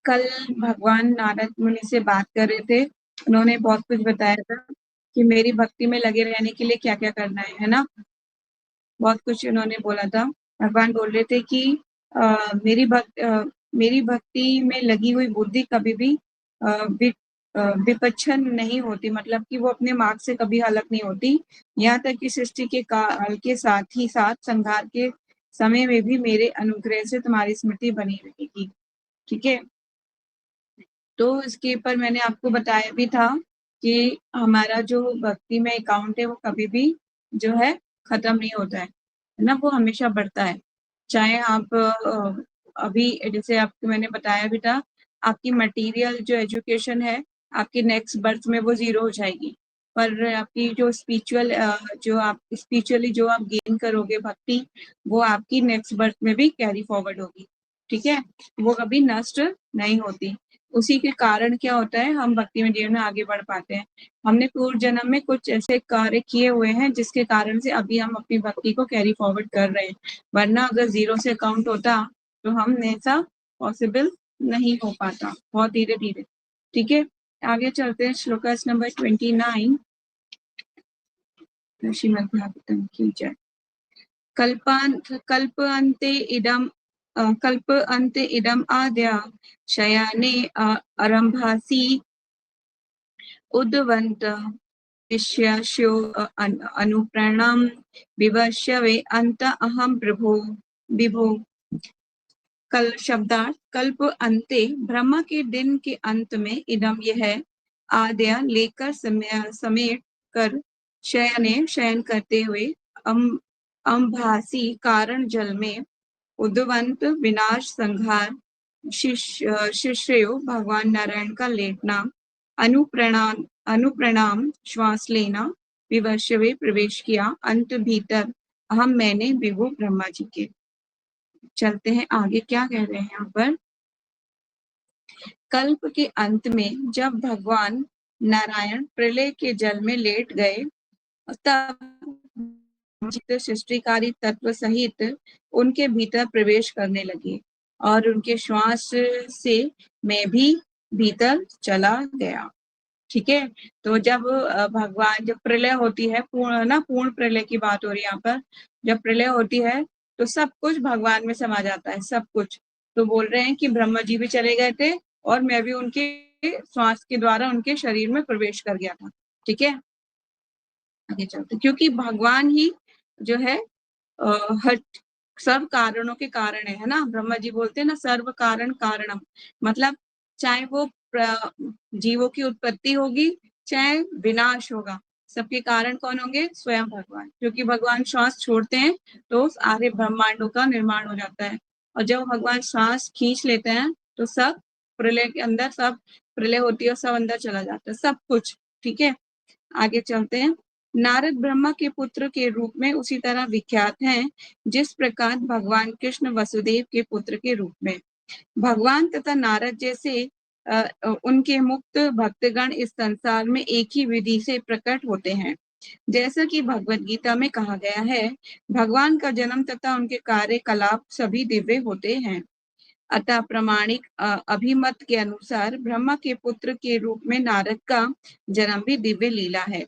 कल भगवान नारद मुनि से बात कर रहे थे, उन्होंने बहुत कुछ बताया था कि मेरी भक्ति में लगे रहने के लिए क्या क्या करना है ना। बहुत कुछ उन्होंने बोला था। भगवान बोल रहे थे कि मेरी भक्ति में लगी हुई बुद्धि कभी भी विपच्छन नहीं होती, मतलब कि वो अपने मार्ग से कभी अलग नहीं होती। यहाँ तक कि सृष्टि के काल के साथ ही साथ संहार के समय में भी मेरे अनुग्रह से तुम्हारी स्मृति बनी रहेगी। ठीक है, तो इसके ऊपर मैंने आपको बताया भी था कि हमारा जो भक्ति में अकाउंट है वो कभी भी जो है खत्म नहीं होता है ना, वो हमेशा बढ़ता है। चाहे आप अभी जैसे आपको मैंने बताया भी था, आपकी मटेरियल जो एजुकेशन है आपकी नेक्स्ट बर्थ में वो 0 हो जाएगी, पर आपकी जो स्पिरिचुअल जो आप स्पिरिचुअली जो आप गेन करोगे भक्ति, वो आपकी नेक्स्ट बर्थ में भी कैरी फॉरवर्ड होगी। ठीक है, वो कभी नष्ट नहीं होती। उसी के कारण क्या होता है, हम भक्ति में जीवन में आगे बढ़ पाते हैं। हमने पूर्व जन्म में कुछ ऐसे कार्य किए हुए हैं जिसके कारण से अभी हम अपनी भक्ति को कैरी फॉरवर्ड कर रहे हैं, वरना अगर 0 से काउंट होता तो हम ऐसा पॉसिबल नहीं हो पाता, बहुत धीरे धीरे। ठीक है, आगे चलते हैं। श्लोकास नंबर 29। श्रीमद्भागवतम की जय। कल्प अन्ते इदम आद्या शयाने आरंभासी उद्वंत शिष्यास्यो अनुप्राणां विवश्यवे अंत अहम प्रभो विभो। कल शब्दार्थ कल्प अंते, ब्रह्मा के दिन के अंत में, इदम यह, आद्या लेकर समेट कर, शयने शयन करते हुए, अम्भासी कारण जल में, उद्वंत विनाश संहार, शिष्यो भगवान नारायण का लेटना, अनुप्रणाम श्वास लेना, विवशवे प्रवेश किया, अंत भीतर अहम मैंने विभु ब्रह्मा जी के। चलते हैं आगे, क्या कह रहे हैं यहाँ पर। कल्प के अंत में जब भगवान नारायण प्रलय के जल में लेट गए, तब सृष्टिकारी तत्व सहित उनके भीतर प्रवेश करने लगे और उनके श्वास से मैं भी भीतर चला गया। ठीक है, तो जब भगवान, जब प्रलय होती है, पूर्ण प्रलय की बात हो रही है यहाँ पर, जब प्रलय होती है तो सब कुछ भगवान में समा जाता है, सब कुछ। तो बोल रहे हैं कि ब्रह्मा जी भी चले गए थे और मैं भी उनके श्वास के द्वारा उनके शरीर में प्रवेश कर गया था। ठीक है, आगे चलते, क्योंकि भगवान ही जो है हर सर्व कारणों के कारण है ना। ब्रह्मा जी बोलते हैं ना, सर्व कारण कारणम, मतलब चाहे वो जीवों की उत्पत्ति होगी चाहे विनाश होगा, सबके कारण कौन होंगे, स्वयं भगवान। क्योंकि भगवान श्वास छोड़ते हैं तो सारे ब्रह्मांडों का निर्माण हो जाता है, और जब भगवान श्वास खींच लेते हैं तो सब प्रलय के अंदर, सब प्रलय होती है और सब अंदर चला जाता है, सब कुछ। ठीक है, आगे चलते हैं। नारद ब्रह्मा के पुत्र के रूप में उसी तरह विख्यात हैं जिस प्रकार भगवान कृष्ण वसुदेव के पुत्र के रूप में। भगवान तथा नारद जैसे उनके मुक्त भक्तगण इस संसार में एक ही विधि से प्रकट होते हैं। जैसा कि भगवत गीता में कहा गया है, भगवान का जन्म तथा उनके कार्यकलाप सभी दिव्य होते हैं। अतः प्रामाणिक अभिमत के अनुसार ब्रह्मा के पुत्र के रूप में नारद का जन्म भी दिव्य लीला है।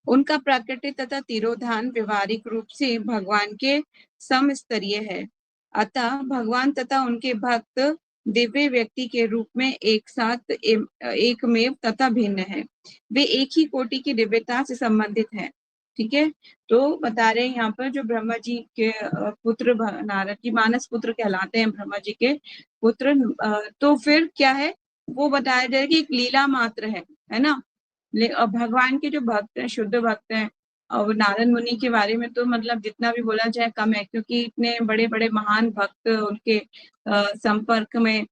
उनका प्राकृतिक तथा तिरोधान व्यवहारिक रूप से भगवान के समस्तरीय है। अतः भगवान तथा उनके भक्त दिव्य व्यक्ति के रूप में एक साथ एकमेव तथा भिन्न है, वे एक ही कोटि की दिव्यता से संबंधित है। ठीक है, तो बता रहे हैं यहाँ पर जो ब्रह्मा जी के पुत्र नारद जी मानस पुत्र कहलाते हैं, ब्रह्मा जी के पुत्र, तो फिर क्या है, वो बताया जाए कि एक लीला मात्र है ना। भगवान के जो भक्त हैं, शुद्ध भक्त हैं, और नारद मुनि के बारे में तो मतलब जितना भी बोला जाए कम है, क्योंकि इतने बड़े बड़े महान भक्त उनके संपर्क में,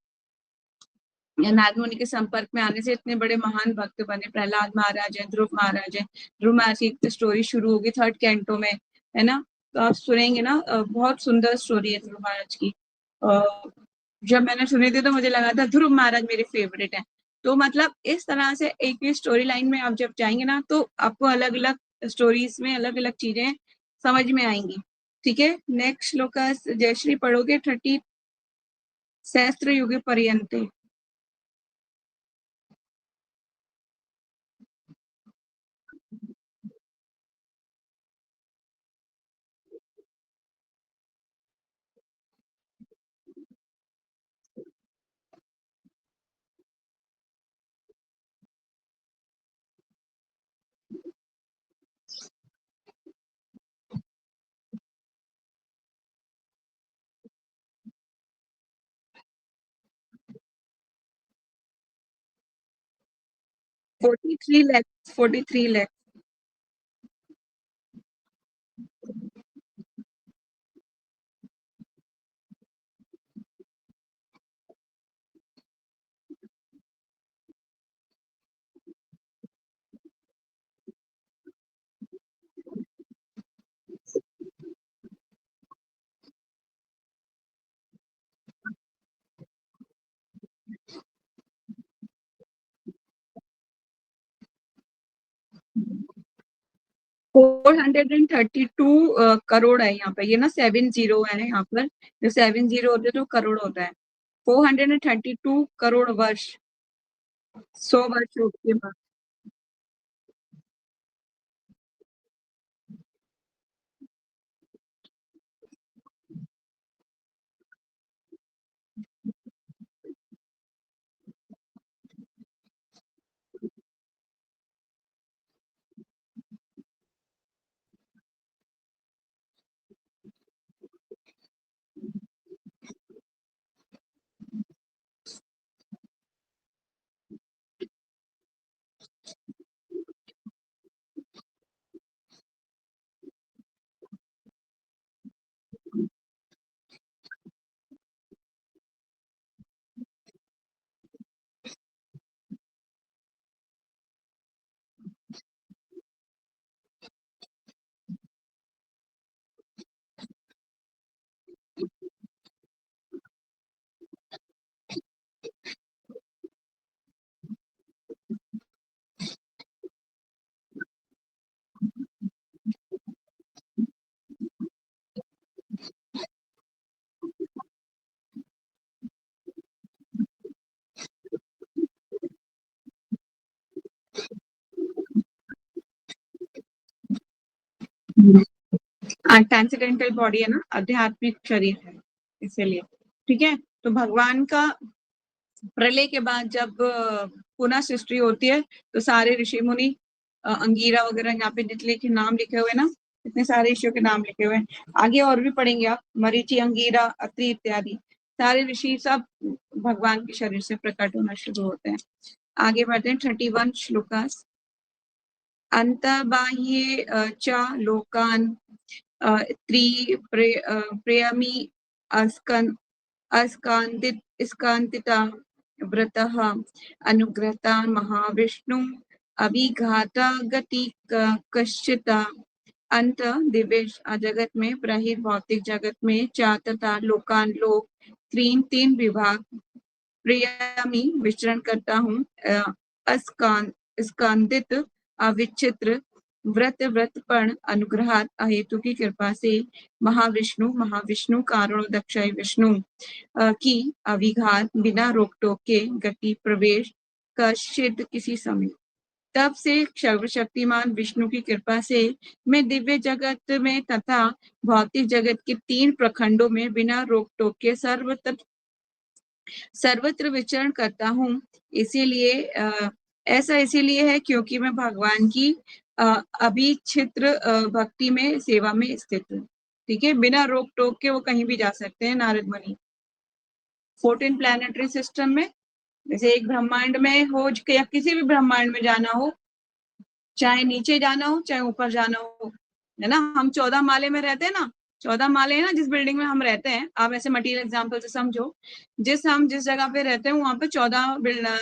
नारद मुनि के संपर्क में आने से इतने बड़े महान भक्त बने। प्रहलाद महाराज है, ध्रुव महाराज है। ध्रुव महाराज की स्टोरी शुरू होगी 3rd कैंटो में, है ना, तो आप सुनेंगे ना, बहुत सुंदर स्टोरी है ध्रुव महाराज की। जब मैंने सुनी थी तो मुझे लगा था ध्रुव महाराज मेरे फेवरेट है। तो मतलब इस तरह से एक ही स्टोरी लाइन में आप जब जाएंगे ना तो आपको अलग अलग स्टोरीज में अलग अलग चीजें समझ में आएंगी। ठीक है, नेक्स्ट श्लोक जयश्री पढ़ोगे 30 सहस्त्रयुगे पर्यन्ते। Forty three lakhs 43 lakh. 432 करोड़ है यहाँ पे, ये ना 7 जीरो है यहाँ पर, जो 7 जीरो होते तो करोड़ होता है। 432 करोड़ वर्ष, 100 वर्ष के बाद। ट्रांसेंडेंटल बॉडी है ना, आध्यात्मिक शरीर है इसीलिए। ठीक है, तो भगवान का प्रलय के बाद जब पुनः सृष्टि होती है, तो सारे ऋषि मुनि, अंगीरा वगैरह, यहाँ पे जितने के नाम लिखे हुए ना, इतने सारे ऋषियों के नाम लिखे हुए हैं। आगे और भी पढ़ेंगे आप, मरीचि, अंगीरा, अत्रि इत्यादि सारे ऋषि सब भगवान के शरीर से प्रकट होना शुरू होते हैं। आगे बढ़ते हैं 31 श्लोकास। अंतर्बाह्ये च लोकान् प्रेयमी अस्कान्तिता व्रतः अनुग्रहता महाविष्णु अभिघाता गति कश्चित। अंत दिव्य जगत में, प्रहित भौतिक जगत में, चा तथा लोकान लोक, तीन विभाग प्रियमी विचरण करता हूँ, स्कंदित अविचित्र व्रतपण अनुग्रहात अहेतु की कृपा से महाविष्णु कारणोदक्ष विष्णु की अविघात बिना रोक टोक के गति प्रवेश कश्चित किसी समय। तब से सर्वशक्तिमान विष्णु की कृपा से मैं दिव्य जगत में तथा भौतिक जगत के 3 प्रखंडों में बिना रोक टोक के सर्वत्र विचरण करता हूँ। इसीलिए ऐसा इसीलिए है क्योंकि मैं भगवान की अभिछित्र भक्ति में, सेवा में स्थित हूँ। ठीक है, बिना रोक टोक के वो कहीं भी जा सकते हैं नारद मुनि। 14 प्लैनेटरी सिस्टम में, जैसे एक ब्रह्मांड में हो या किसी भी ब्रह्मांड में जाना हो, चाहे नीचे जाना हो चाहे ऊपर जाना हो, है ना। हम 14 माले में रहते हैं ना, 14 माले है ना जिस बिल्डिंग में हम रहते हैं, आप ऐसे मटेरियल एग्जांपल से समझो, हम जिस जगह पे रहते हैं वहां पे 14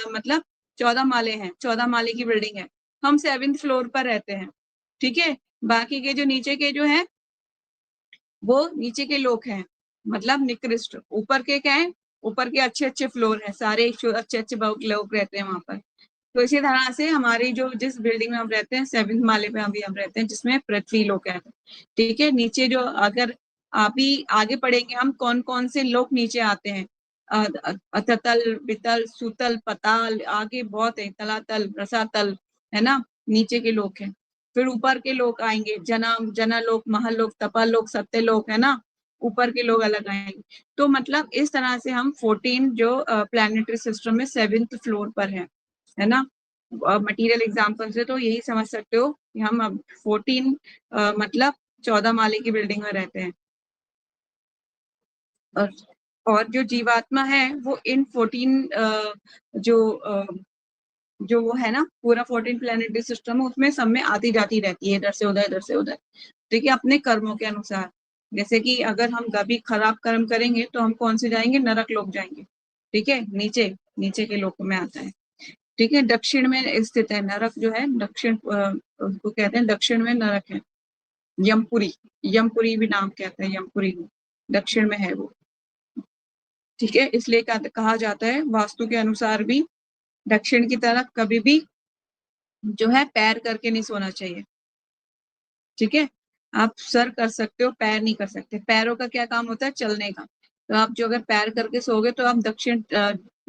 मतलब 14 माले हैं, 14 माले की बिल्डिंग है। हम 7th फ्लोर पर रहते हैं। ठीक है, बाकी के जो नीचे के जो है वो नीचे के लोग हैं, मतलब निकृष्ट। ऊपर के क्या है, ऊपर के अच्छे अच्छे फ्लोर हैं, सारे अच्छे अच्छे लोग रहते हैं वहां पर। तो इसी तरह से हमारी जो जिस बिल्डिंग में हम रहते हैं, 7th माले पे अभी हम रहते हैं, जिसमें पृथ्वी लोक है। ठीक है, नीचे जो अगर आप ही आगे पढ़ेंगे हम कौन कौन से लोग नीचे आते हैं, अततल, वितल, सुतल, पताल, आगे बहुत है, तलातल, रसातल, है ना, नीचे के लोक हैं। फिर ऊपर के लोक आएंगे, जनलोक, महलोक, तपालोक, सत्यलोक, है ना, ऊपर के लोग अलग आएंगे। तो मतलब इस तरह से हम 14 जो प्लैनेटरी सिस्टम में 7th फ्लोर पर है ना। मटेरियल एग्जाम्पल से तो यही समझ सकते हो कि हम अब 14 मतलब 14 माले की बिल्डिंग में रहते हैं। और जो जीवात्मा है वो इन 14 जो वो है ना, पूरा 14 प्लैनेटरी सिस्टम है, उसमें सब में आती जाती रहती है, इधर से उधर, इधर से उधर, ठीक है, अपने कर्मों के अनुसार। जैसे कि अगर हम कभी खराब कर्म करेंगे तो हम कौन से जाएंगे, नरक लोक जाएंगे, ठीक है, नीचे नीचे के लोक में आता है, ठीक है। दक्षिण में स्थित है नरक, जो है दक्षिण, उसको कहते हैं दक्षिण में नरक है, यमपुरी, यमपुरी भी नाम कहते हैं, यमपुरी दक्षिण में है वो, ठीक है। इसलिए कहा जाता है वास्तु के अनुसार भी दक्षिण की तरफ कभी भी जो है पैर करके नहीं सोना चाहिए, ठीक है। आप सर कर सकते हो, पैर नहीं कर सकते। पैरों का क्या काम होता है, चलने का। तो आप जो अगर पैर करके सोगे तो आप दक्षिण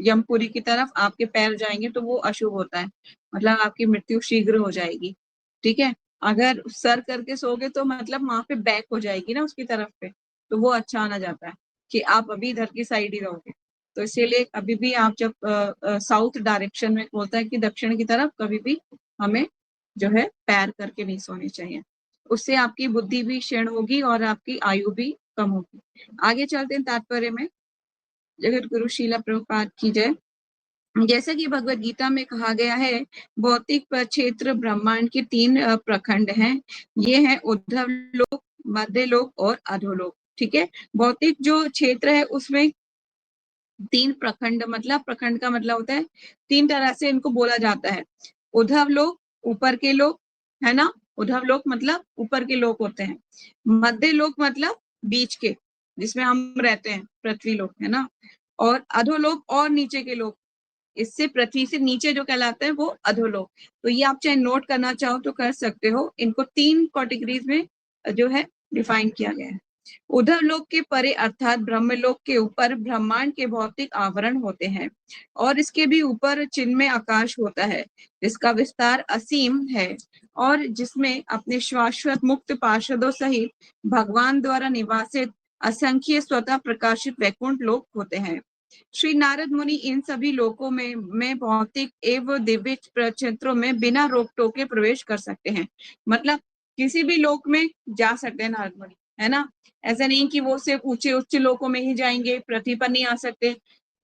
यमपुरी की तरफ आपके पैर जाएंगे तो वो अशुभ होता है, मतलब आपकी मृत्यु शीघ्र हो जाएगी, ठीक है। अगर सर करके सोगे तो मतलब वहां पे बैक हो जाएगी ना उसकी तरफ पे, तो वो अच्छा माना जाता है कि आप अभी इधर की साइड ही रहोगे। तो इसीलिए अभी भी आप जब साउथ डायरेक्शन में बोलता है कि दक्षिण की तरफ कभी भी हमें जो है पैर करके नहीं सोने चाहिए, उससे आपकी बुद्धि भी क्षीण होगी और आपकी आयु भी कम होगी। आगे चलते हैं तात्पर्य में। जगत गुरु शीला प्रभुपाद की जय। जैसा कि भगवत गीता में कहा गया है, भौतिक क्षेत्र ब्रह्मांड के 3 प्रखंड हैं। ये हैं उद्धव लोक, मध्य लोक और अधोलोक, ठीक है। भौतिक जो क्षेत्र है उसमें 3 प्रखंड, मतलब प्रखंड का मतलब होता है 3 तरह से इनको बोला जाता है। उद्धव लोक, ऊपर के लोक, है ना, उद्धव लोक मतलब ऊपर के लोक होते हैं। मध्य लोक मतलब बीच के, जिसमें हम रहते हैं, पृथ्वी लोक, है ना। और अधोलोक और नीचे के लोक, इससे पृथ्वी से नीचे जो कहलाते हैं वो अधोलोक। तो ये आप चाहे नोट करना चाहो तो कर सकते हो, इनको 3 कैटेगरीज में जो है डिफाइन किया गया है। उधर लोक के परे अर्थात ब्रह्मलोक के ऊपर ब्रह्मांड के भौतिक आवरण होते हैं और इसके भी ऊपर चिन्मय आकाश होता है, जिसका विस्तार असीम है और जिसमें अपने शाश्वत मुक्त पार्षदों सहित भगवान द्वारा निवासित असंख्य स्वतः प्रकाशित वैकुंठ लोक होते हैं। श्री नारद मुनि इन सभी लोकों में भौतिक एवं दिव्य क्षेत्रों में बिना रोक टोके प्रवेश कर सकते हैं, मतलब किसी भी लोक में जा सकते हैं नारद मुनि, है ना। ऐसा नहीं कि वो सिर्फ ऊंचे उच्च लोकों में ही जाएंगे, पृथ्वी पर नहीं आ सकते।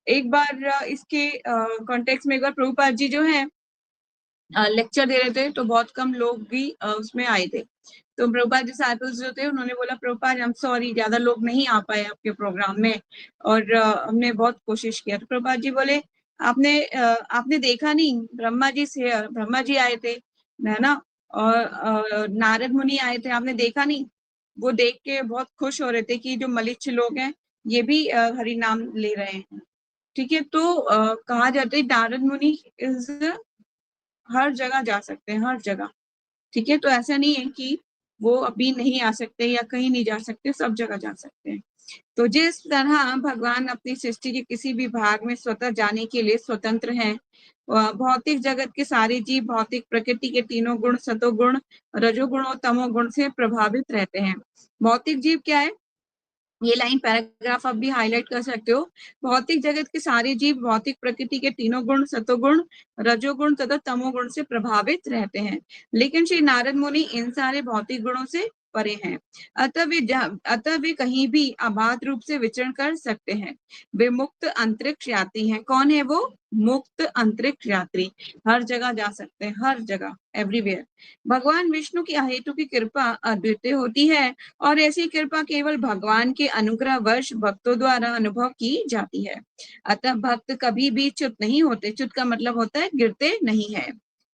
एक बार इसके कॉन्टेक्स्ट में एक बार प्रभुपाद जी जो है लेक्चर दे रहे थे तो बहुत कम लोग भी उसमें आए थे। तो प्रभुपाद डिसाइपल्स जो थे उन्होंने बोला प्रभुपाद आई एम सॉरी, ज्यादा लोग नहीं आ पाए आपके प्रोग्राम में और हमने बहुत कोशिश किया। तो प्रभुपाद जी बोले आपने देखा नहीं, ब्रह्मा जी से ब्रह्मा जी आए थे, है ना, और नारद मुनि आए थे, आपने देखा नहीं। वो देख के बहुत खुश हो रहे थे कि जो मलिच्छ लोग हैं ये भी हरि नाम ले रहे हैं, ठीक है। तो कहा जाता है नारद मुनि इज हर जगह जा सकते हैं, हर जगह, ठीक है। तो ऐसा नहीं है कि वो अभी नहीं आ सकते या कहीं नहीं जा सकते, सब जगह जा सकते हैं। तो जिस तरह भगवान अपनी सृष्टि के किसी भी भाग में स्वतः जाने के लिए स्वतंत्र हैं, भौतिक जगत के सारे जीव भौतिक प्रकृति के तीनों गुण, सतोगुण, रजोगुण और तमोगुण से प्रभावित रहते हैं। भौतिक जीव क्या है, ये लाइन पैराग्राफ आप भी हाईलाइट कर सकते हो। भौतिक जगत के सारे जीव भौतिक प्रकृति के तीनों गुण, सतोगुण, रजोगुण तथा तमोगुण से प्रभावित रहते हैं, लेकिन श्री नारद मुनि इन सारे भौतिक गुणों से परे हैं। अतः वे कहीं भी अबाध रूप से विचरण कर सकते हैं। वे मुक्त अंतरिक्ष यात्री हैं। कौन है वो? मुक्त अंतरिक्ष यात्री, हर जगह जा सकते हैं, हर जगह, एवरीवेयर। भगवान विष्णु की अहेतु की कृपा अद्वितीय होती है और ऐसी कृपा केवल भगवान के अनुग्रह वर्ष भक्तों द्वारा अनुभव की जाती है। अतः भक्त कभी भी च्युत नहीं होते। च्युत का मतलब होता है गिरते नहीं है।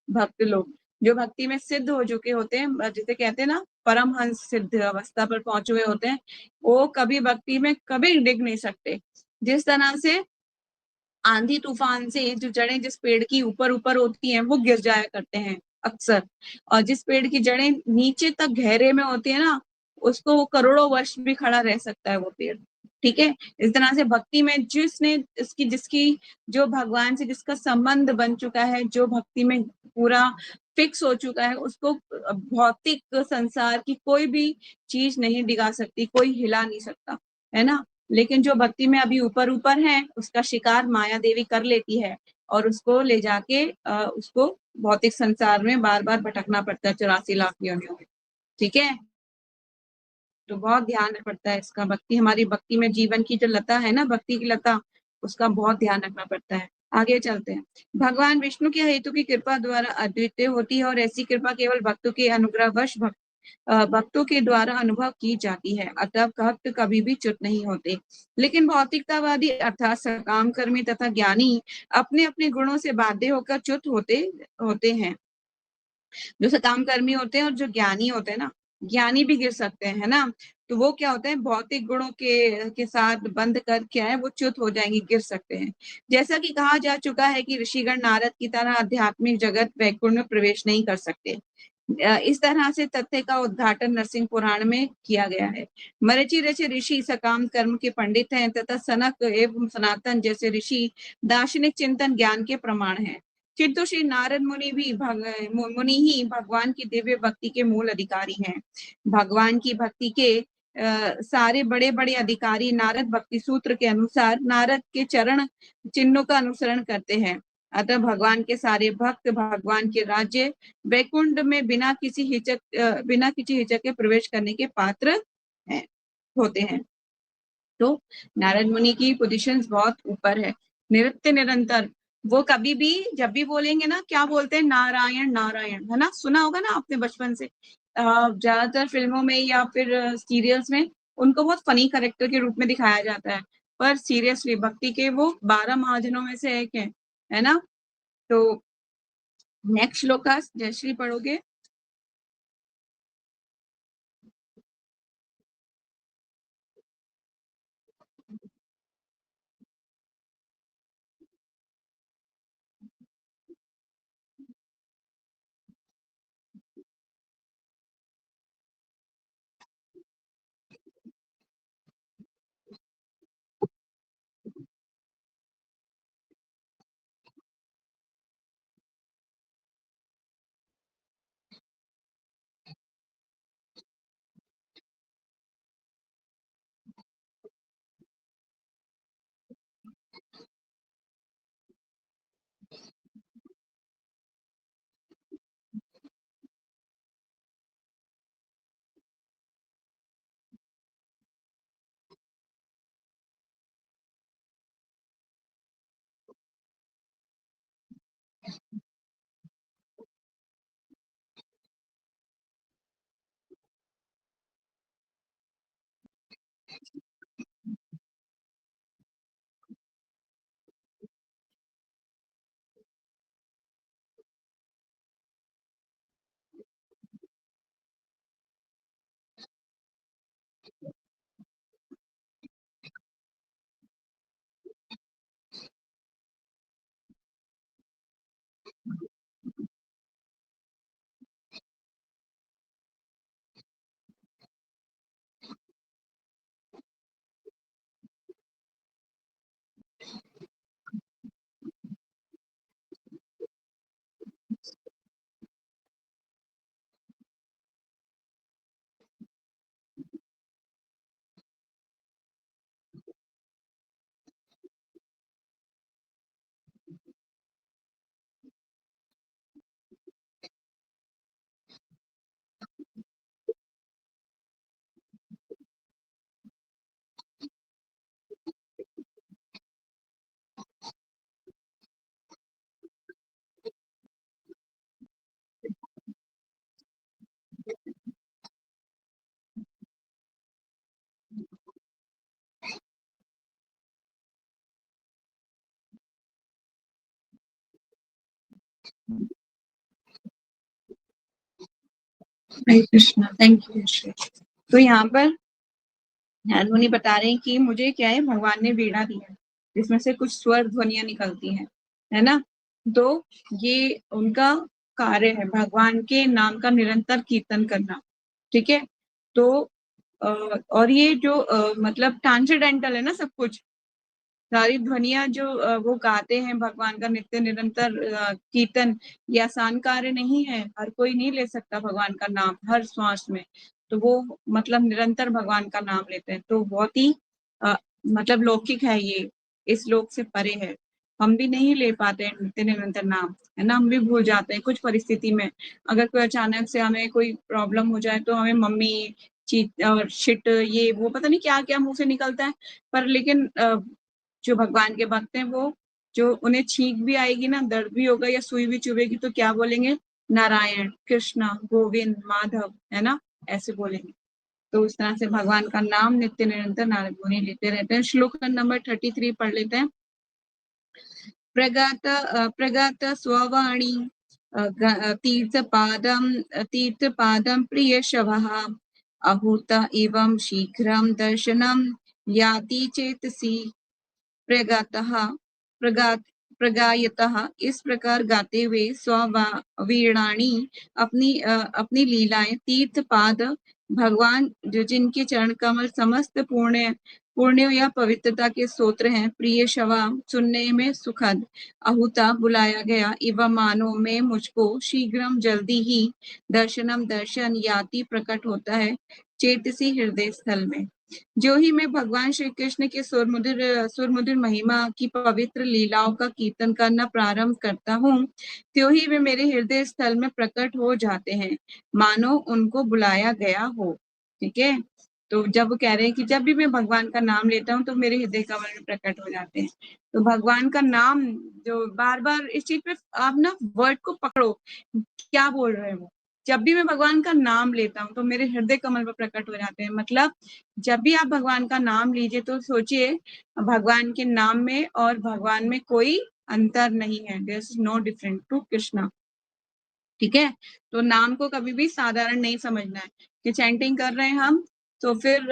भक्त लोग जो भक्ति में सिद्ध हो चुके होते हैं, जिसे कहते हैं ना परमहंस सिद्ध अवस्था पर पहुंचे हुए होते हैं, वो कभी भक्ति में कभी डिग नहीं सकते। जिस तरह से आंधी तूफान से जो जड़ें जिस पेड़ की ऊपर ऊपर होती हैं वो गिर जाया करते हैं अक्सर, और जिस पेड़ की जड़ें नीचे तक गहरे में होती है ना, उसको वो करोड़ों वर्ष भी खड़ा रह सकता है वो पेड़, ठीक है। इस तरह से भक्ति में जिसने जिसकी जो भगवान से जिसका संबंध बन चुका है, जो भक्ति में पूरा फिक्स हो चुका है, उसको भौतिक संसार की कोई भी चीज नहीं डिगा सकती, कोई हिला नहीं सकता, है ना। लेकिन जो भक्ति में अभी ऊपर ऊपर है, उसका शिकार माया देवी कर लेती है और उसको ले जाके उसको भौतिक संसार में बार बार भटकना पड़ता है 84 लाख योनियों में। ठीक है, तो बहुत ध्यान रखना पड़ता है इसका। भक्ति, हमारी भक्ति में जीवन की जो लता है ना, भक्ति की लता, उसका बहुत ध्यान रखना पड़ता है। आगे चलते हैं। भगवान विष्णु की हेतु की कृपा द्वारा अद्वितीय होती है और ऐसी कृपा केवल भक्तों के अनुग्रहवश भक्तों के द्वारा अनुभव की जाती है, अतः भक्त कभी भी च्युत नहीं होते। लेकिन भौतिकतावादी अर्थात सकाम कर्मी तथा ज्ञानी अपने अपने गुणों से बाध्य होकर च्युत होते हैं। जो सकाम कर्मी होते हैं और जो ज्ञानी होते हैं ना, ज्ञानी भी गिर सकते हैं, है ना। तो वो क्या होता है, भौतिक गुणों के साथ बंध कर क्या है, वो च्युत हो जाएंगे, गिर सकते हैं। जैसा कि कहा जा चुका है कि ऋषिगण नारद की तरह आध्यात्मिक जगत वैकुंठ में प्रवेश नहीं कर सकते। इस तरह से तथ्य का उद्घाटन नरसिंह पुराण में किया गया है। मरीचि ऋषि ऋषि सकाम कर्म के पंडित हैं तथा सनक एवं सनातन जैसे ऋषि दार्शनिक चिंतन ज्ञान के प्रमाण हैं। किंतु श्री नारद मुनि ही भगवान की दिव्य भक्ति के मूल अधिकारी हैं। भगवान की भक्ति के सारे बड़े बड़े अधिकारी नारद भक्ति सूत्र के अनुसार नारद के चरण चिन्हों का अनुसरण करते हैं। अतः भगवान के सारे भक्त भगवान के राज्य वैकुंठ में बिना किसी हिचक के प्रवेश करने के पात्र हैं, होते हैं। तो नारद मुनि की पोजीशंस बहुत ऊपर है। नित्य निरंतर वो कभी भी जब भी बोलेंगे ना, क्या बोलते हैं, नारायण नारायण, है ना। सुना होगा ना आपने बचपन से। ज्यादातर फिल्मों में या फिर सीरियल्स में उनको बहुत फनी करेक्टर के रूप में दिखाया जाता है, पर सीरियसली भक्ति के वो 12 महाजनों में से एक है ना। तो नेक्स्ट श्लोक का जयश्री पढ़ोगे। हरे कृष्णा, थैंक यू। तो यहाँ पर मुनि बता रहे हैं कि मुझे क्या है, भगवान ने वीणा दी है जिसमें से कुछ स्वर ध्वनियां निकलती हैं, है ना। तो ये उनका कार्य है, भगवान के नाम का निरंतर कीर्तन करना। ठीक है। तो और ये जो मतलब ट्रांसेंडेंटल है ना सब कुछ, सारी ध्वनियां जो वो गाते हैं भगवान का नित्य निरंतर कीर्तन, ये आसान कार्य नहीं है, हर कोई नहीं ले सकता भगवान का नाम हर श्वास में। तो वो मतलब निरंतर भगवान का नाम लेते हैं, तो बहुत ही अ, मतलब लौकिक है ये, इस लोक से परे है। हम भी नहीं ले पाते हैं नित्य निरंतर नाम, है ना, हम भी भूल जाते हैं कुछ परिस्थिति में। अगर कोई अचानक से हमें कोई प्रॉब्लम हो जाए तो हमें मम्मी, चीट और शिट, ये वो पता नहीं क्या क्या मुंह से निकलता है। पर लेकिन जो भगवान के भक्त हैं वो, जो उन्हें छींक भी आएगी ना, दर्द भी होगा या सुई भी चुभेगी तो क्या बोलेंगे? नारायण, कृष्णा, गोविंद, माधव, है ना, ऐसे बोलेंगे। तो उस तरह से भगवान का नाम नित्य निरंतर नारद मुनि लेते रहते हैं। श्लोक नंबर 33 पढ़ लेते हैं। प्रगत स्ववाणी तीर्थपादं प्रियशवः अहूत एवं शीघ्रं दर्शनं याति चेतसि प्रगातः प्रगात प्रगायतः, इस प्रकार गाते हुए स्ववीणानी अपनी लीलाएं तीर्थ पाद, भगवान जो जिनके चरण कमल समस्त पुण्य या पवित्रता के स्तोत्र हैं, प्रिय शवा सुनने में सुखद, अहुता बुलाया गया, एवं मानो में मुझको शीघ्रम जल्दी ही दर्शनम दर्शन याति प्रकट होता है चेतसी हृदय स्थल में। जो ही मैं भगवान श्री कृष्ण के सुरमधुर महिमा की पवित्र लीलाओं का कीर्तन करना प्रारंभ करता हूँ, त्यों ही वे मेरे हृदय स्थल में प्रकट हो जाते हैं, मानो उनको बुलाया गया हो। ठीक है, तो जब वो कह रहे हैं कि जब भी मैं भगवान का नाम लेता हूँ तो मेरे हृदय कमल में प्रकट हो जाते हैं। तो भगवान का नाम जो बार बार इस चीज पे आप ना वर्ड को पकड़ो, क्या बोल रहे हैं वो। जब भी मैं भगवान का नाम लेता हूँ तो मेरे हृदय कमल पर प्रकट हो जाते हैं। मतलब जब भी आप भगवान का नाम लीजिए तो सोचिए भगवान के नाम में और भगवान में कोई अंतर नहीं है, there is no different to Krishna. ठीक है, तो नाम को कभी भी साधारण नहीं समझना है कि चैंटिंग कर रहे हैं हम तो फिर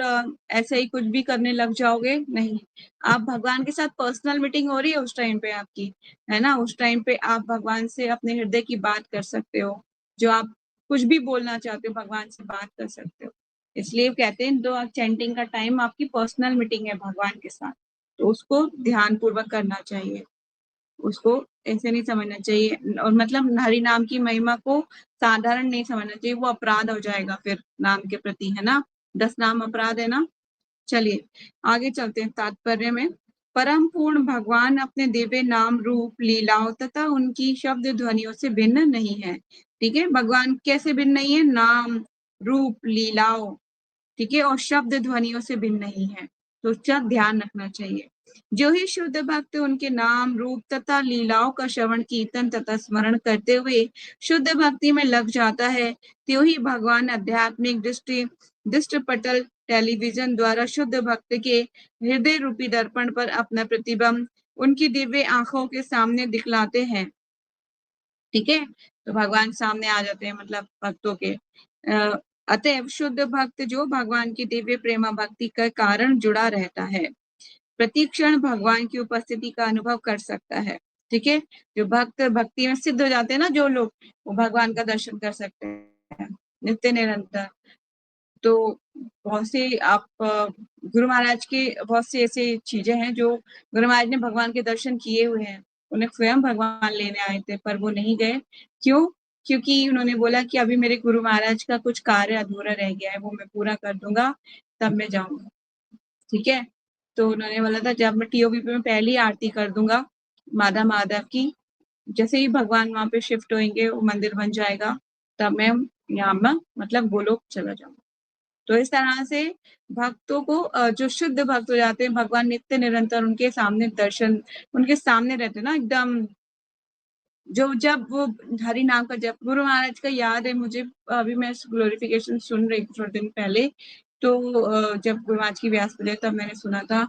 ऐसे ही कुछ भी करने लग जाओगे, नहीं। आप भगवान के साथ पर्सनल मीटिंग हो रही है उस टाइम पे आपकी, है ना, उस टाइम पे आप भगवान से अपने हृदय की बात कर सकते हो, जो आप कुछ भी बोलना चाहते हो भगवान से बात कर सकते हो। इसलिए कहते हैं दो चैंटिंग का टाइम आपकी पर्सनल मीटिंग है भगवान के साथ, तो उसको ध्यान पूर्वक करना चाहिए, उसको ऐसे नहीं समझना चाहिए। और मतलब हरि नाम की महिमा को साधारण नहीं समझना चाहिए, वो अपराध हो जाएगा फिर नाम के प्रति, है ना, 10 नाम अपराध है ना। चलिए आगे चलते हैं तात्पर्य में। परम पूर्ण भगवान अपने दिव्य नाम रूप लीलाओं तथा उनकी शब्द ध्वनियों से भिन्न नहीं है। ठीक है, भगवान कैसे भिन्न नहीं है? नाम, रूप, लीलाओं, ठीक है, और शब्द ध्वनियों से भिन्न नहीं है, तो उसका ध्यान रखना चाहिए। जो ही शुद्ध भक्त उनके नाम रूप तथा लीलाओं का श्रवण कीर्तन तथा स्मरण करते हुए शुद्ध भक्ति में लग जाता है, त्यों ही भगवान आध्यात्मिक दृष्ट पटल टेलीविजन द्वारा शुद्ध भक्त के हृदय रूपी दर्पण पर अपना प्रतिबिंब उनकी दिव्य आंखों के सामने दिखलाते हैं। ठीक है, तो भगवान सामने आ जाते हैं मतलब भक्तों के। अतएव शुद्ध भक्त जो भगवान की दिव्य प्रेमा भक्ति का कारण जुड़ा रहता है, प्रतिक्षण भगवान की उपस्थिति का अनुभव कर सकता है। ठीक है, जो भक्त भक्ति में सिद्ध हो जाते हैं ना जो लोग, वो भगवान का दर्शन कर सकते हैं नित्य निरंतर। तो बहुत से आप गुरु महाराज के बहुत से ऐसे चीजें हैं जो गुरु महाराज ने भगवान के दर्शन किए हुए हैं, उन्हें स्वयं भगवान लेने आए थे पर वो नहीं गए। क्यों? क्योंकि उन्होंने बोला कि अभी मेरे गुरु महाराज का कुछ कार्य अधूरा रह गया है, वो मैं पूरा कर दूंगा तब मैं जाऊंगा। ठीक है, तो उन्होंने बोला था जब मैं टीओबी में पहली आरती कर दूंगा माधव माधव की, जैसे ही भगवान वहां पे शिफ्ट होंगे वो मंदिर बन जाएगा, तब मैं यहाँ में मतलब गोलोक चला जाऊंगा। तो इस तरह से भक्तों को जो शुद्ध भक्त हो जाते हैं, भगवान नित्य निरंतर उनके सामने दर्शन, उनके सामने रहते ना एकदम, जो जब वो हरि नाम का जब गुरु महाराज का याद है मुझे, अभी मैं ग्लोरिफिकेशन सुन रही थी थोड़े दिन पहले, तो जब गुरु महाराज की व्यास पूजा तब मैंने सुना था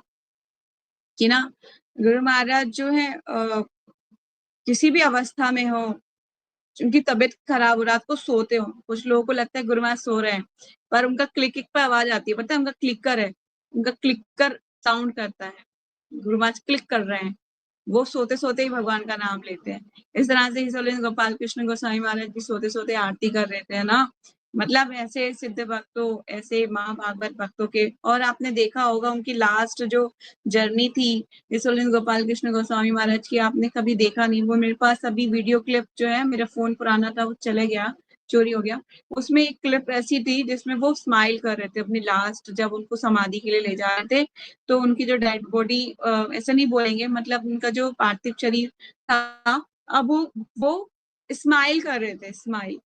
कि ना गुरु महाराज जो है किसी भी अवस्था में हो, उनकी तबीयत खराब हो, रात को सोते हो, कुछ लोगों को लगता है गुरु महाराज सो रहे हैं पर उनका क्लिक पे आवाज आती है, पता है उनका क्लिकर है, उनका क्लिकर साउंड करता है, गुरु महाराज क्लिक कर रहे हैं, वो सोते सोते ही भगवान का नाम लेते हैं। इस तरह से गोपाल कृष्ण गोस्वामी महाराज भी सोते सोते आरती कर रहे थे, है ना, मतलब ऐसे सिद्ध भक्तों, ऐसे महाभागवत भक्तों के, और आपने देखा होगा उनकी लास्ट जो जर्नी थी विश्वलिंग गोपाल कृष्ण गोस्वामी महाराज की, आपने कभी देखा नहीं, वो मेरे पास अभी वीडियो क्लिप जो है, मेरा फोन पुराना था वो चले गया, चोरी हो गया, उसमें एक क्लिप ऐसी थी जिसमें वो स्माइल कर रहे थे अपनी लास्ट, जब उनको समाधि के लिए ले जा रहे थे, तो उनकी जो डेड बॉडी, ऐसा नहीं बोलेंगे, मतलब उनका जो पार्थिव शरीर था, अब वो स्माइल कर रहे थे, स्माइल।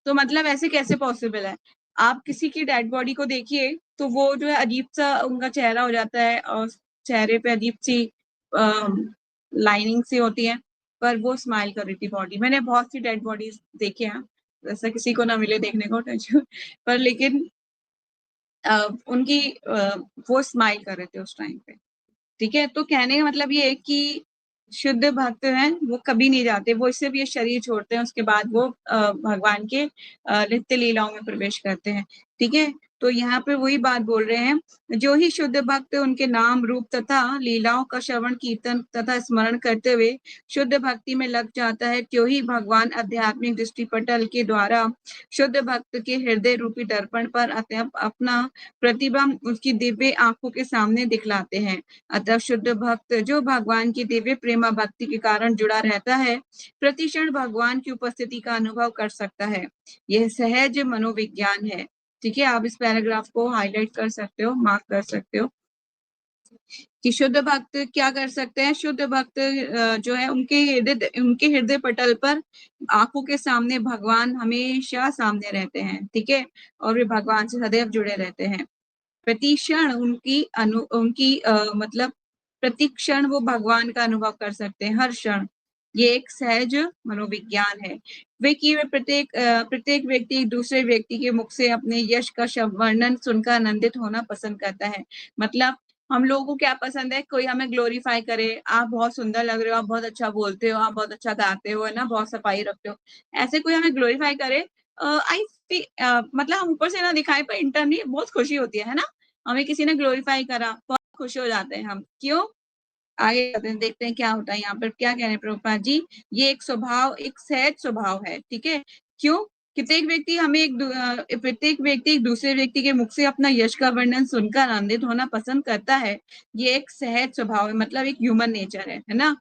तो मतलब ऐसे कैसे पॉसिबल है? आप किसी की डेड बॉडी को देखिए तो वो जो है अजीब सा उनका चेहरा हो जाता है, और चेहरे पे अजीब सी लाइनिंग सी होती है, पर वो स्माइल कर रही थी बॉडी। मैंने बहुत सी डेड बॉडीज देखे हैं, वैसा किसी को ना मिले देखने को टच पर लेकिन उनकी वो स्माइल कर रहे थे उस टाइम पे। ठीक है, तो कहने का मतलब ये है कि शुद्ध भक्त हैं वो कभी नहीं जाते, वो सिर्फ ये शरीर छोड़ते हैं, उसके बाद वो भगवान के नित्य लीलाओं में प्रवेश करते हैं। ठीक है, तो यहाँ पे वही बात बोल रहे हैं, जो ही शुद्ध भक्त उनके नाम रूप तथा लीलाओं का श्रवण कीर्तन तथा स्मरण करते हुए शुद्ध भक्ति में लग जाता है, त्यों ही भगवान आध्यात्मिक दृष्टि पटल के द्वारा शुद्ध भक्त के हृदय रूपी दर्पण पर अपना प्रतिबिंब उसकी दिव्य आंखों के सामने दिखलाते हैं। अतः शुद्ध भक्त जो भगवान की दिव्य प्रेमा भक्ति के कारण जुड़ा रहता है, प्रतिक्षण भगवान की उपस्थिति का अनुभव कर सकता है। यह सहज मनोविज्ञान है। ठीक है, आप इस पैराग्राफ को हाईलाइट कर सकते हो, मार्क कर सकते हो कि शुद्ध भक्त क्या कर सकते हैं। शुद्ध भक्त जो है उनके हृदय पटल पर आंखों के सामने भगवान हमेशा सामने रहते हैं। ठीक है, और वे भगवान से सदैव जुड़े रहते हैं। प्रतिक्षण उनकी मतलब प्रतिक्षण वो भगवान का अनुभव कर सकते हैं, हर क्षण। ये एक सहज मनोविज्ञान है। वे प्रत्येक व्यक्ति एक दूसरे व्यक्ति के मुख से अपने यश का वर्णन सुनकर आनंदित होना पसंद करता है। मतलब हम लोगों को क्या पसंद है, कोई हमें ग्लोरीफाई करे, आप बहुत सुंदर लग रहे हो, आप बहुत अच्छा बोलते हो, आप बहुत अच्छा गाते हो, है ना, बहुत सफाई रखते हो, ऐसे कोई हमें ग्लोरीफाई करे, आई मतलब हम ऊपर से ना दिखाए पर इंटरनली बहुत खुशी होती है ना, हमें किसी ने ग्लोरीफाई करा, बहुत खुश हो जाते हैं हम। क्यों? आगे देखते हैं क्या होता है यहाँ पर, क्या कह रहे हैं प्रभुपाद जी। ये एक स्वभाव, एक सहज स्वभाव है। ठीक है, क्यों? प्रत्येक व्यक्ति एक दूसरे व्यक्ति के मुख से अपना यश का वर्णन सुनकर आनंदित होना पसंद करता है। ये एक सहज स्वभाव है, मतलब एक ह्यूमन नेचर है ना।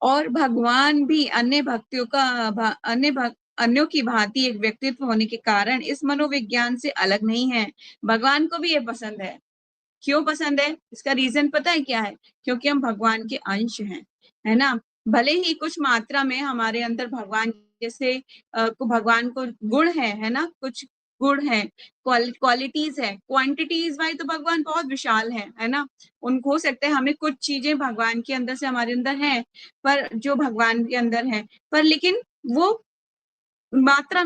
और भगवान भी अन्यों की भांति एक व्यक्तित्व होने के कारण इस मनोविज्ञान से अलग नहीं है। भगवान को भी ये पसंद है। क्यों पसंद है? इसका रीजन पता है क्या है? क्योंकि हम भगवान के अंश हैं, है ना। भले ही कुछ मात्रा में हमारे अंदर भगवान जैसे भगवान को गुण है ना, कुछ गुण है, क्वालिटीज है, क्वांटिटीज वाइज तो भगवान बहुत विशाल है ना। उनको हो सकता है हमें कुछ चीजें भगवान के अंदर से हमारे अंदर है, पर जो भगवान के अंदर है, पर लेकिन वो मात्रा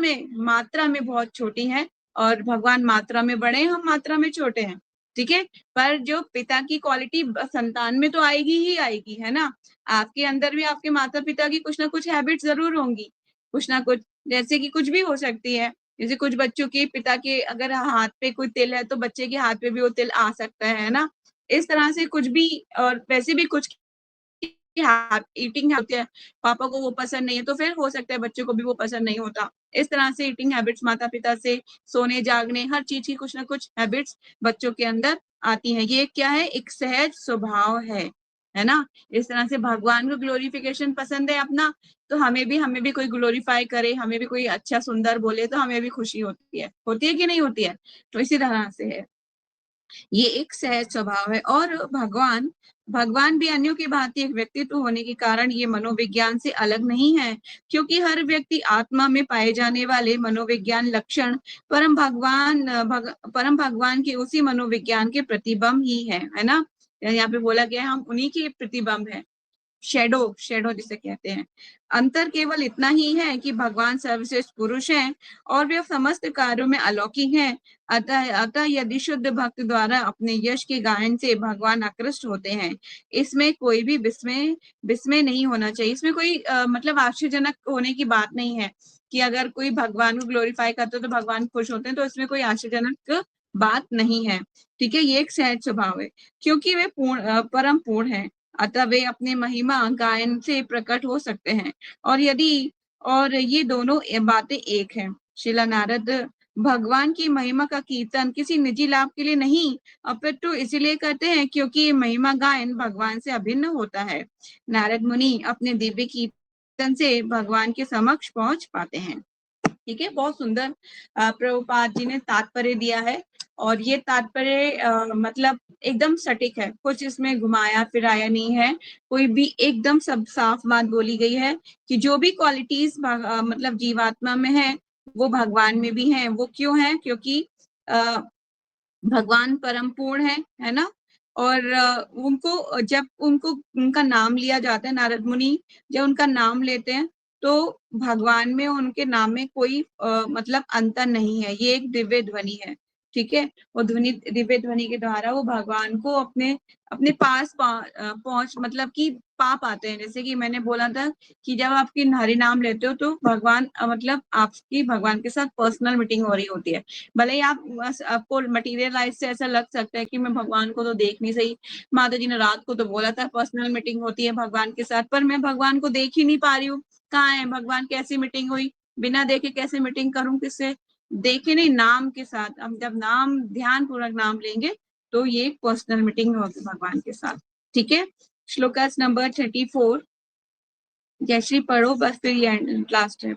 में बहुत छोटी है, और भगवान मात्रा में बड़े हैं, हम मात्रा में छोटे हैं। ठीक है, पर जो पिता की क्वालिटी संतान में तो आएगी ही आएगी, है ना। आपके अंदर भी आपके माता पिता की कुछ ना कुछ हैबिट जरूर होंगी, कुछ ना कुछ, जैसे कि कुछ भी हो सकती है। जैसे कुछ बच्चों के पिता के अगर हाथ पे कोई तिल है तो बच्चे के हाथ पे भी वो तिल आ सकता है ना। इस तरह से कुछ भी, और वैसे भी कुछ ईटिंग होती है, पापा को वो पसंद नहीं है तो फिर हो सकता है बच्चों को भी वो पसंद नहीं होता। इस तरह से ईटिंग हैबिट्स माता पिता से, सोने जागने, हर चीज की कुछ ना कुछ हैबिट्स बच्चों के अंदर आती है। ये क्या है? एक सहज स्वभाव है ना। इस तरह से भगवान को ग्लोरिफिकेशन पसंद है अपना, तो हमें भी कोई ग्लोरीफाई करे, हमें भी कोई अच्छा सुंदर बोले तो हमें भी खुशी होती है कि नहीं होती है। तो इसी तरह से है, ये एक सहज स्वभाव है। और भगवान भी अन्यों की भांति एक व्यक्तित्व होने के कारण ये मनोविज्ञान से अलग नहीं है, क्योंकि हर व्यक्ति आत्मा में पाए जाने वाले मनोविज्ञान लक्षण परम भगवान के उसी मनोविज्ञान के प्रतिबिंब ही है ना। यहाँ पे बोला गया है हम उन्हीं के प्रतिबिंब है, शेडो जिसे कहते हैं। अंतर केवल इतना ही है कि भगवान सर्वश्रेष्ठ पुरुष हैं और वे समस्त कार्यों में अलौकिक हैं। अतः यदि शुद्ध भक्त द्वारा अपने यश के गायन से भगवान आकृष्ट होते हैं, इसमें कोई भी विस्मय नहीं होना चाहिए। इसमें कोई मतलब आश्चर्यजनक होने की बात नहीं है कि अगर कोई भगवान को ग्लोरीफाई करते तो भगवान खुश होते हैं, तो इसमें कोई आश्चर्यजनक बात नहीं है। ठीक है, ये एक सहज स्वभाव है, क्योंकि वे परम पूर्ण है। अतः वे अपने महिमा गायन से प्रकट हो सकते हैं, और ये दोनों बातें एक हैं। श्रीला नारद भगवान की महिमा का कीर्तन किसी निजी लाभ के लिए नहीं, अपितु इसीलिए करते हैं क्योंकि महिमा गायन भगवान से अभिन्न होता है। नारद मुनि अपने दिव्य कीर्तन से भगवान के समक्ष पहुंच पाते हैं। ठीक है, बहुत सुंदर प्रभुपाद जी ने तात्पर्य दिया है, और ये तात्पर्य मतलब एकदम सटीक है, कुछ इसमें घुमाया फिराया नहीं है, कोई भी एकदम सब साफ बात बोली गई है कि जो भी क्वालिटीज मतलब जीवात्मा में है वो भगवान में भी है। वो क्यों है? क्योंकि भगवान परम पूर्ण है ना। और उनको जब उनका नाम लिया जाता है, नारद मुनि जब उनका नाम लेते हैं तो भगवान में उनके नाम में कोई मतलब अंतर नहीं है, ये एक दिव्य ध्वनि है। ठीक है, वो ध्वनि, दिव्य ध्वनि के द्वारा वो भगवान को अपने अपने पास पहुंच मतलब कि पा पाते हैं। जैसे कि मैंने बोला था कि जब आपकी हरि नाम लेते हो तो भगवान मतलब आपकी भगवान के साथ पर्सनल मीटिंग हो रही होती है। भले ही आपको मटेरियलाइज से ऐसा लग सकता है कि मैं भगवान को तो देख नहीं सही, माता जी ने रात को तो बोला था पर्सनल मीटिंग होती है भगवान के साथ, पर मैं भगवान को देख ही नहीं पा रही हूँ। कहाँ है भगवान? कैसी मीटिंग हुई? बिना देखे कैसे मीटिंग करूं किससे? देखे नहीं, नाम के साथ। हम जब नाम ध्यान पूर्वक नाम लेंगे तो ये पर्सनल मीटिंग होगी भगवान के साथ। ठीक है, श्लोकास नंबर 34। जयश्री पढ़ो बस, फिर ये लास्ट है।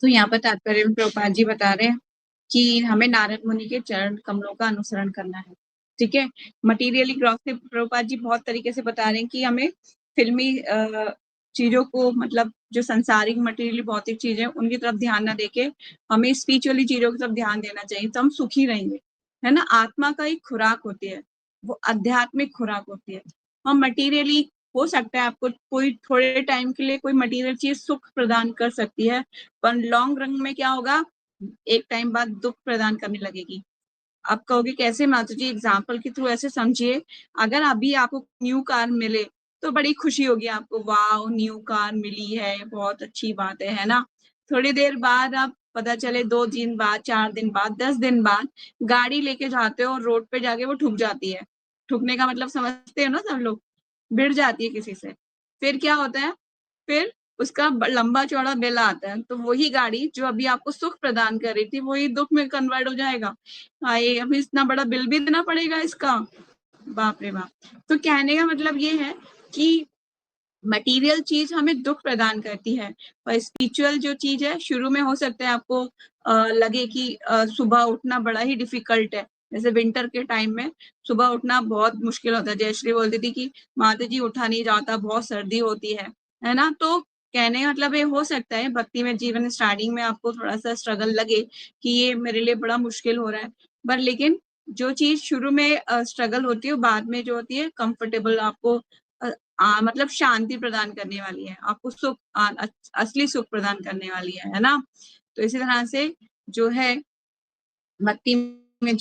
तो यहाँ पर तात्पर्य में प्रभुपाद जी बता रहे हैं कि हमें नारद मुनि के चरण कमलों का अनुसरण करना है। ठीक है, मटीरियली ग्रॉस से प्रभुपाद जी बहुत तरीके से बता रहे हैं कि हमें फिल्मी चीजों को, मतलब जो संसारिक मटेरियली भौतिक चीजें, उनकी तरफ ध्यान ना देके हमें स्पिरिचुअली चीजों की तरफ ध्यान देना चाहिए, तो हम सुखी रहेंगे। है ना, आत्मा का एक खुराक होती है, वो आध्यात्मिक खुराक होती है। हम मटीरियली, हो सकता है आपको कोई थोड़े टाइम के लिए कोई मटेरियल चीज सुख प्रदान कर सकती है, पर लॉन्ग रन में क्या होगा, एक टाइम बाद दुख प्रदान करने लगेगी। आप कहोगे कैसे माता जी, एग्जाम्पल के थ्रू ऐसे समझिए। अगर अभी आपको न्यू कार मिले तो बड़ी खुशी होगी आपको, वाह न्यू कार मिली है, बहुत अच्छी बात है ना। थोड़ी देर बाद आप पता चले 2 दिन बाद, 4 दिन बाद, 10 दिन बाद गाड़ी लेके जाते हो और रोड पे जाके वो ठुक जाती है। ठुकने का मतलब समझते हो ना सब लोग, भिड़ जाती है किसी से। फिर क्या होता है, फिर उसका लंबा चौड़ा बिल आता है, तो वही गाड़ी जो अभी आपको सुख प्रदान कर रही थी वही दुख में कन्वर्ट हो जाएगा। ये अभी इतना बड़ा बिल भी देना पड़ेगा इसका, बाप रे बाप। तो कहने का मतलब ये है कि मटेरियल चीज हमें दुख प्रदान करती है, और स्पिरिचुअल जो चीज है, शुरू में हो सकता है आपको लगे कि सुबह उठना बड़ा ही डिफिकल्ट है। जैसे विंटर के टाइम में सुबह उठना बहुत मुश्किल होता है, जयश्री बोलती थी कि माता जी उठा नहीं जाता, बहुत सर्दी होती है ना। तो कहने का मतलब ये हो सकता है भक्ति में जीवन स्टार्टिंग में आपको थोड़ा सा स्ट्रगल लगे कि ये मेरे लिए बड़ा मुश्किल हो रहा है, पर लेकिन जो चीज शुरू में स्ट्रगल होती है, बाद में जो होती है कंफर्टेबल, आपको मतलब शांति प्रदान करने वाली है, आपको सुख, असली सुख प्रदान करने वाली है ना। तो इसी तरह से जो है भक्ति में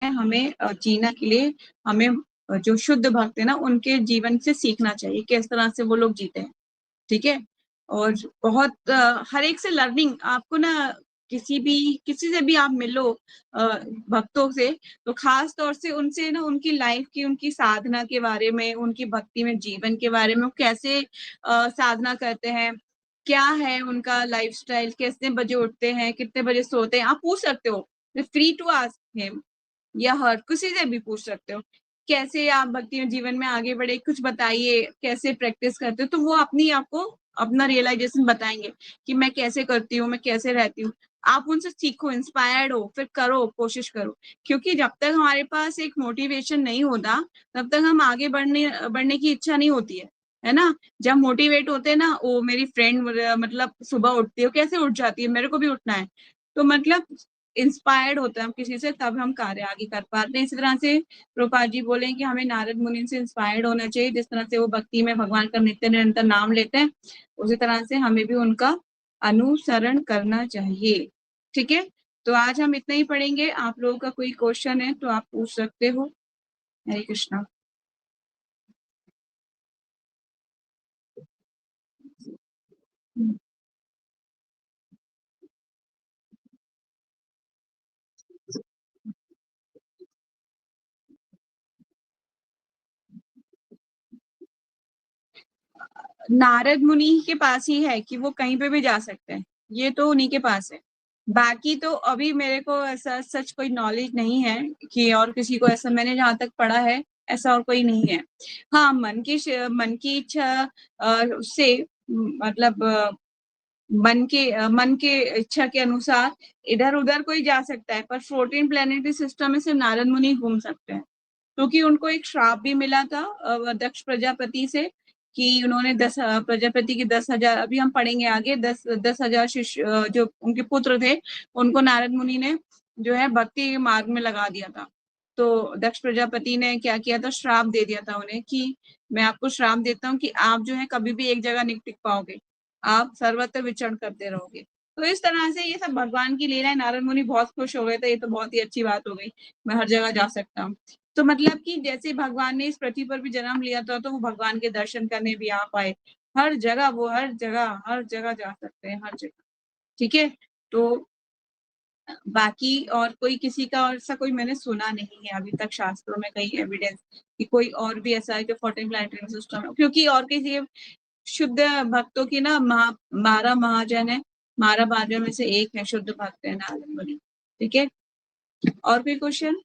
हमें जीना के लिए हमें जो शुद्ध भक्त है ना, उनके जीवन से सीखना चाहिए किस तरह से वो लोग जीते हैं। ठीक है, और बहुत हर एक से लर्निंग आपको ना, किसी से भी आप मिलो भक्तों से, तो खास तौर से उनसे ना, उनकी लाइफ की, उनकी साधना के बारे में, उनकी भक्ति में जीवन के बारे में, वो कैसे साधना करते हैं, क्या है उनका लाइफस्टाइल, कितने बजे उठते हैं, कितने बजे सोते हैं, आप पूछ सकते हो। फ्री टू आस्क हिम या हर, किसी से भी पूछ सकते हो कैसे आप भक्ति जीवन में आगे बढ़े, कुछ बताइए, कैसे प्रैक्टिस करते हो, तो वो अपनी आपको अपना रियलाइजेशन बताएंगे कि मैं कैसे करती हूँ, मैं कैसे रहती हूँ। आप उनसे सीखो, इंस्पायर्ड हो, फिर करो, कोशिश करो। क्योंकि जब तक हमारे पास एक मोटिवेशन नहीं होता, तब तक हम आगे बढ़ने बढ़ने की इच्छा नहीं होती है ना। जब मोटिवेट होते हैं ना, वो मेरी फ्रेंड मतलब सुबह उठती है, कैसे उठ जाती है, मेरे को भी उठना है, तो मतलब इंस्पायर्ड होते हैं हम किसी से, तब हम कार्य आगे कर पाते हैं। इसी तरह से प्रभुपाद जी बोले कि हमें नारद मुनि से इंस्पायर्ड होना चाहिए, जिस तरह से वो भक्ति में भगवान का नित्य निरंतर नाम लेते हैं, उसी तरह से हमें भी उनका अनुसरण करना चाहिए। ठीक है, तो आज हम इतना ही पढ़ेंगे। आप लोगों का कोई क्वेश्चन है तो आप पूछ सकते हो। हरे कृष्णा। नारद मुनि के पास ही है कि वो कहीं पे भी जा सकते हैं, ये तो उन्हीं के पास है। बाकी तो अभी मेरे को ऐसा सच कोई नॉलेज नहीं है कि और किसी को, ऐसा मैंने जहाँ तक पढ़ा है ऐसा और कोई नहीं है। हाँ, मन की इच्छा से, मतलब मन के इच्छा के अनुसार इधर उधर कोई जा सकता है, पर 14 प्लेनेटरी सिस्टम में सिर्फ नारद मुनि घूम सकते हैं। क्योंकि उनको एक श्राप भी मिला था दक्ष प्रजापति से, कि उन्होंने 10 प्रजापति के 10,000, अभी हम पढ़ेंगे आगे, 10,000 शिष्य जो उनके पुत्र थे, उनको नारद मुनि ने जो है भक्ति मार्ग में लगा दिया था। तो दक्ष प्रजापति ने क्या किया था, श्राप दे दिया था उन्हें कि मैं आपको श्राप देता हूँ कि आप जो है कभी भी एक जगह नहीं टिक पाओगे, आप सर्वत्र विचरण करते रहोगे। तो इस तरह से ये सब भगवान की लीला है। नारद मुनि बहुत खुश हो गए थे, ये तो बहुत ही अच्छी बात हो गई, मैं हर जगह जा सकता हूँ। तो मतलब कि जैसे भगवान ने इस पृथ्वी पर भी जन्म लिया था, तो वो भगवान के दर्शन करने भी आ पाए। हर जगह वो, हर जगह जा सकते हैं, हर जगह। ठीक है, तो बाकी और कोई किसी का और ऐसा कोई मैंने सुना नहीं है अभी तक शास्त्रों में कहीं एविडेंस कि कोई और भी ऐसा है कि 14 प्लैनेटरी सिस्टम है, क्योंकि और किसी शुद्ध भक्तों की ना 12 महाजन है, 12 महाजन में से एक है शुद्ध भक्त है नारद मुनि। ठीक है, और कोई क्वेश्चन?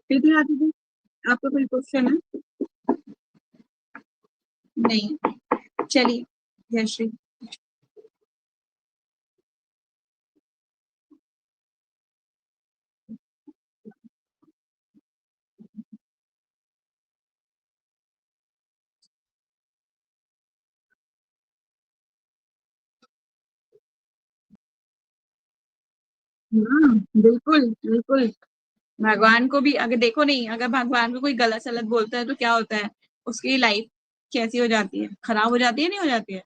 फिर भी आती थी, आपका कोई क्वेश्चन है? नहीं? चलिए, जय श्री। बिल्कुल बिल्कुल। भगवान को भी अगर देखो, नहीं अगर भगवान को कोई गलत सलत बोलता है तो क्या होता है, उसकी लाइफ कैसी हो जाती है, खराब हो जाती है, नहीं हो जाती है।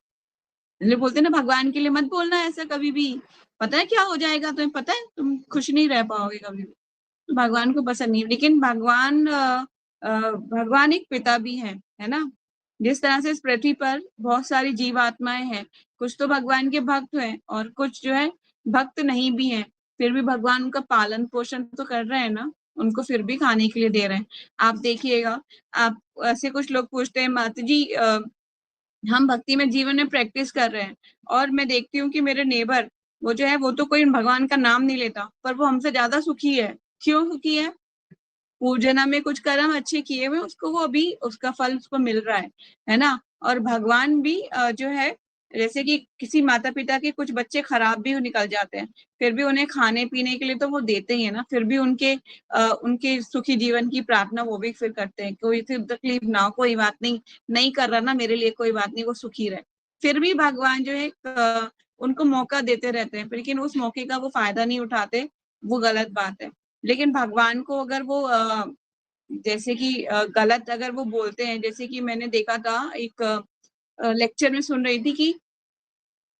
इसलिए बोलते हैं ना, भगवान के लिए मत बोलना ऐसा कभी भी। पता है क्या हो जाएगा, तुम्हें पता है, तुम खुश नहीं रह पाओगे कभी भी। तो भगवान को पसंद नहीं, लेकिन भगवान एक पिता भी है ना। जिस तरह से इस पृथ्वी पर बहुत सारी जीवात्माएं हैं, कुछ तो भगवान के भक्त हैं और कुछ जो है भक्त नहीं भी हैं, फिर भी भगवान उनका पालन पोषण तो कर रहे हैं ना, उनको फिर भी खाने के लिए दे रहे हैं। आप देखिएगा, आप ऐसे कुछ लोग पूछते हैं, माता जी हम भक्ति में जीवन में प्रैक्टिस कर रहे हैं, और मैं देखती हूँ कि मेरे नेबर, वो जो है वो तो कोई भगवान का नाम नहीं लेता, पर वो हमसे ज्यादा सुखी है। क्यों सुखी है? पूजना में कुछ कर्म अच्छे किए हुए, उसको वो अभी उसका फल उसको मिल रहा है ना। और भगवान भी जो है, जैसे कि किसी माता पिता के कुछ बच्चे खराब भी निकल जाते हैं, फिर भी उन्हें खाने पीने के लिए तो वो देते ही है ना, फिर भी उनके सुखी जीवन की प्रार्थना वो भी फिर करते हैं, कोई फिर तकलीफ ना हो, कोई बात नहीं, नहीं कर रहा ना मेरे लिए, कोई बात नहीं, वो सुखी रहे। फिर भी भगवान जो है उनको मौका देते रहते हैं, लेकिन उस मौके का वो फायदा नहीं उठाते, वो गलत बात है। लेकिन भगवान को अगर वो जैसे कि गलत अगर वो बोलते हैं, जैसे कि मैंने देखा था एक लेक्चर में सुन रही थी कि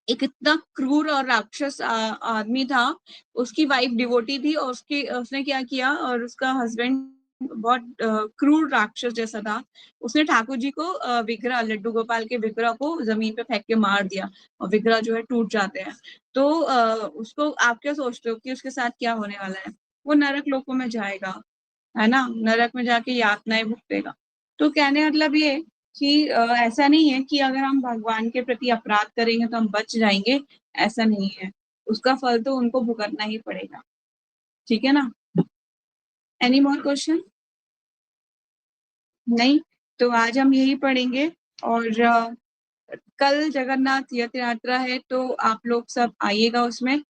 एक इतना क्रूर और राक्षस आदमी था, उसकी वाइफ डिवोटी थी, और उसने क्या किया, और उसका हस्बैंड बहुत क्रूर राक्षस जैसा था। उसने ठाकुर जी को विग्रह, लड्डू गोपाल के विग्रह को जमीन पे फेंक के मार दिया, और विग्रह जो है टूट जाते हैं। तो उसको आप क्या सोचते हो कि उसके साथ क्या होने वाला है? वो नरक लोकों में जाएगा, है ना, नरक में जाके यातनाएं भुगतेगा। तो कहने मतलब ये कि ऐसा नहीं है कि अगर हम भगवान के प्रति अपराध करेंगे तो हम बच जाएंगे, ऐसा नहीं है। उसका फल तो उनको भुगतना ही पड़ेगा। ठीक है ना? Any more question? नहीं? तो आज हम यही पढ़ेंगे। और कल जगन्नाथ रथ यात्रा है, तो आप लोग सब आइएगा उसमें,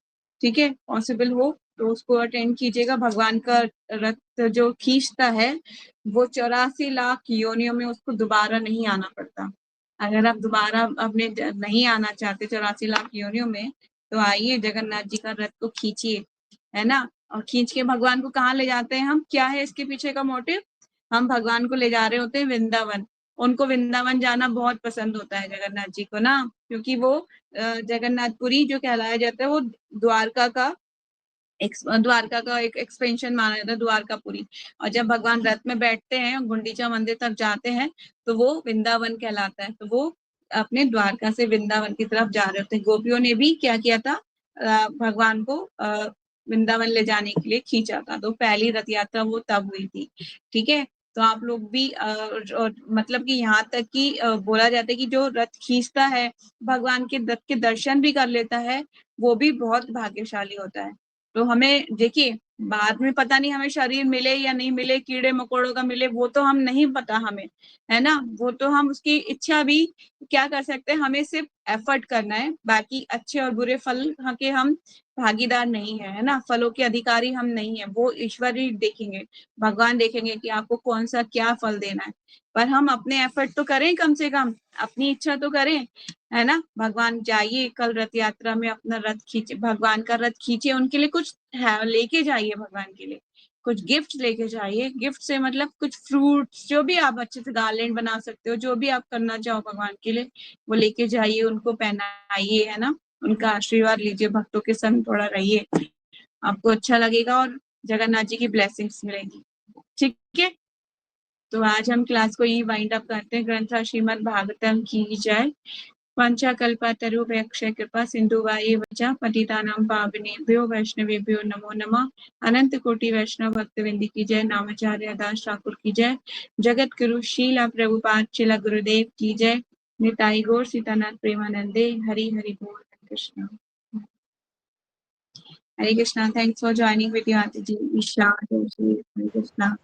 ठीक है, पॉसिबल हो तो उसको अटेंड कीजिएगा। भगवान का रथ जो खींचता है, वो 84 लाख योनियों में उसको दोबारा नहीं आना पड़ता। अगर आप दोबारा अपने नहीं आना चाहते 84 लाख योनियों में, तो आइए जगन्नाथ जी का रथ को खींचिए, है ना। और खींच के भगवान को कहाँ ले जाते हैं हम, क्या है इसके पीछे का मोटिव? हम भगवान को ले जा रहे होते हैं वृंदावन। उनको वृंदावन जाना बहुत पसंद होता है जगन्नाथ जी को ना, क्योंकि वो जगन्नाथपुरी जो कहलाया जाता है, वो द्वारका का एक एक्सपेंशन माना जाता है, द्वारकापुरी। और जब भगवान रथ में बैठते हैं, गुंडीचा मंदिर तक जाते हैं, तो वो वृंदावन कहलाता है। तो वो अपने द्वारका से वृंदावन की तरफ जा रहे होते हैं। गोपियों ने भी क्या किया था, भगवान को वृंदावन ले जाने के लिए खींचा था। तो पहली रथ यात्रा वो तब हुई थी। ठीक है? तो आप लोग भी और मतलब कि यहाँ तक कि बोला जाता है कि जो रथ खींचता है, भगवान के रथ के दर्शन भी कर लेता है, वो भी बहुत भाग्यशाली होता है। तो हमें देखिए, बाद में पता नहीं हमें शरीर मिले या नहीं मिले, कीड़े मकोड़ों का मिले, वो तो हम नहीं पता हमें, है ना। वो तो हम उसकी इच्छा भी क्या कर सकते हैं, हमें सिर्फ एफर्ट करना है। बाकी अच्छे और बुरे फल के हम भागीदार नहीं है ना, फलों के अधिकारी हम नहीं है, वो ईश्वर ही देखेंगे। भगवान देखेंगे कि आपको कौन सा क्या फल देना है। पर हम अपने एफर्ट तो करें, कम से कम अपनी इच्छा तो करें, है ना। भगवान जाइए कल रथ यात्रा में, अपना रथ खींचे, भगवान का रथ खींचे, उनके लिए कुछ लेके जाइए, भगवान के लिए कुछ गिफ्ट लेके जाइए। गिफ्ट से मतलब कुछ फ्रूट्स, जो भी आप अच्छे से गार्लैंड बना सकते हो, जो भी आप करना चाहो भगवान के लिए, वो लेके जाइए, उनको पहनाइए, है ना। उनका आशीर्वाद लीजिए, भक्तों के संग थोड़ा रहिए, आपको अच्छा लगेगा और जगन्नाथ जी की ब्लेसिंग्स मिलेंगी। ठीक है? तो आज हम क्लास को यही वाइंड अप करते हैं। ग्रंथ श्रीमद् भागवतम की जय। पंचाकल्पतरुभ्यश्च कृपा सिन्धुवाएव च पतितानां पावनेभ्यो वैष्णवेभ्यो नमो नमः। अनंत कोटि वैष्णव भक्तवृंद की जय। नामाचार्य दास ठाकुर की जय। जगत गुरु शीला प्रभुपाद चिला गुरुदेव की जय। निताई गौर सीतानाथ प्रेमानंदे। हरि हरि बोल। कृष्ण हरे Krishna. Thanks for joining with you Aarti ji, Isha, हरे कृष्णा।